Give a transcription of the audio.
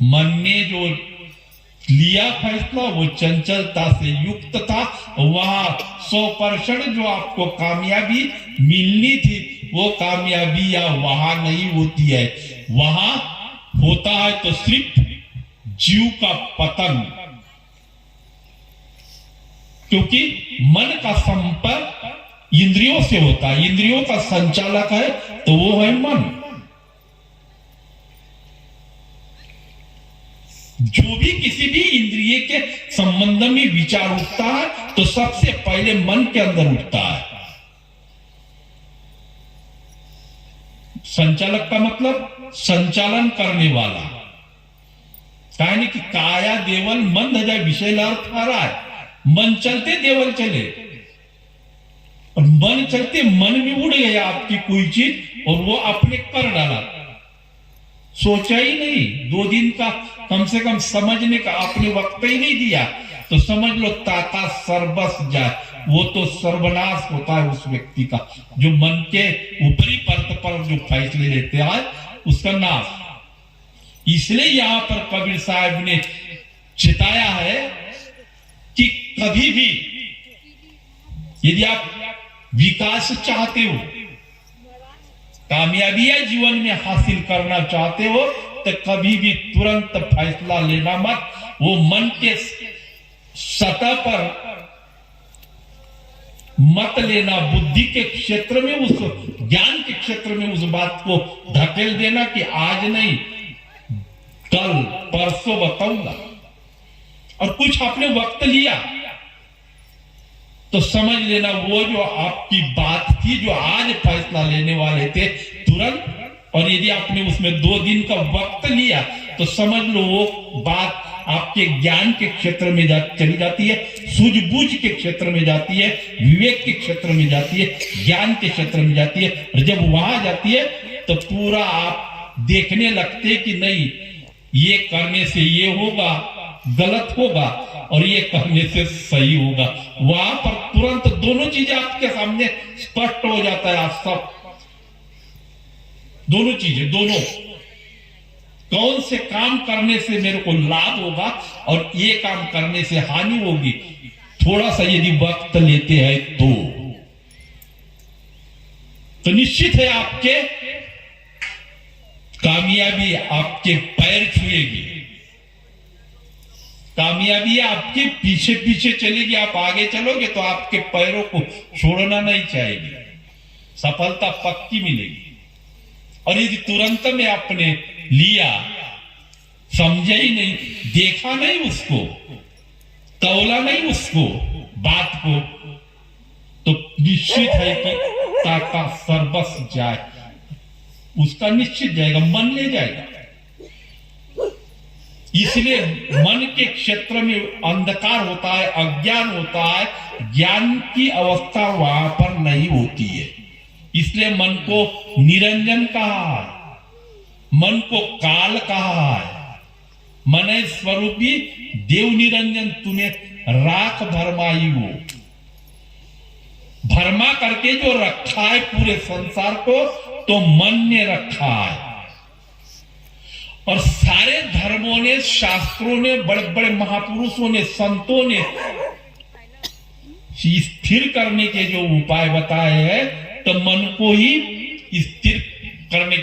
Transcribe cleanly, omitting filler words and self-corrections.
मन ने जो लिया फैसला वो चंचलता से युक्त था। वहां 100% जो आपको कामयाबी मिलनी थी वो कामयाबी या वहां नहीं होती है। वहां होता है तो सिर्फ जीव का पतन, क्योंकि मन का संपर्क इंद्रियों से होता है। इंद्रियों का संचालक है तो वो है मन। जो भी किसी भी इंद्रिय के संबंध में विचार उठता है तो सबसे पहले मन के अंदर उठता है। संचालक का मतलब संचालन करने वाला। कहने कि काया देवल मन धजा विषय अर्थ आ रहा है। मन चलते देवल चले, और मन चलते मन में उड़ गया आपकी कोई चीज और वो आपने कर डाला। सोचा ही नहीं, 2 दिन का कम से कम समझने का आपने वक्त ही नहीं दिया, तो समझ लो ताता सर्वस जाए। वो तो सर्वनाश होता है उस व्यक्ति का जो मन के ऊपरी परत पर जो फैसले लेते हैं, उसका नाश। इसलिए यहां पर कबीर साहब ने चिताया है कि कभी भी यदि आप विकास चाहते हो, कामयाबियां जीवन में हासिल करना चाहते हो, तो कभी भी तुरंत फैसला लेना मत। वो मन के सतह पर मत लेना, बुद्धि के क्षेत्र में, उस ज्ञान के क्षेत्र में उस बात को धकेल देना कि आज नहीं कल परसों बताऊंगा। और कुछ आपने वक्त लिया तो समझ लेना वो जो आपकी बात थी, जो आज फैसला लेने वाले थे तुरंत, और यदि आपने उसमें 2 दिन का वक्त लिया तो समझ लो वो बात आपके ज्ञान के क्षेत्र में चली जाती है, सूझबूझ के क्षेत्र में जाती है, विवेक के क्षेत्र में जाती है, ज्ञान के क्षेत्र में जाती है। और जब वहां जाती है तो पूरा आप देखने लगते कि नहीं, ये करने से ये होगा गलत होगा और ये करने से सही होगा। वहां पर तुरंत दोनों चीजें आपके सामने स्पष्ट हो जाता है। आप सब दोनों चीजें, दोनों कौन से काम करने से मेरे को लाभ होगा और ये काम करने से हानि होगी, थोड़ा सा यदि वक्त लेते हैं तो निश्चित है आपके कामयाबी आपके पैर छुएगी। कामयाबी आपके पीछे पीछे चलेगी। आप आगे चलोगे तो आपके पैरों को छोड़ना नहीं चाहिए, सफलता पक्की मिलेगी। और यदि तुरंत में आपने लिया, समझा ही नहीं, देखा नहीं उसको, तौला नहीं उसको बात को, तो निश्चित है कि ताका सर्वस जाए, उसका निश्चित जाएगा, मन ले जाएगा। इसलिए मन के क्षेत्र में अंधकार होता है, अज्ञान होता है, ज्ञान की अवस्था वहां पर नहीं होती है। इसलिए मन को निरंजन कहा है, मन को काल कहा है। मन स्वरूपी देव निरंजन तूने राख भरमाई हो, भरमा करके जो रखा है पूरे संसार को, तो मन ने रखा है। और सारे धर्मों ने, शास्त्रों ने, बड़े बड़े महापुरुषों ने, संतों ने स्थिर करने के जो उपाय बताए हैं, तो मन को ही स्थिर करने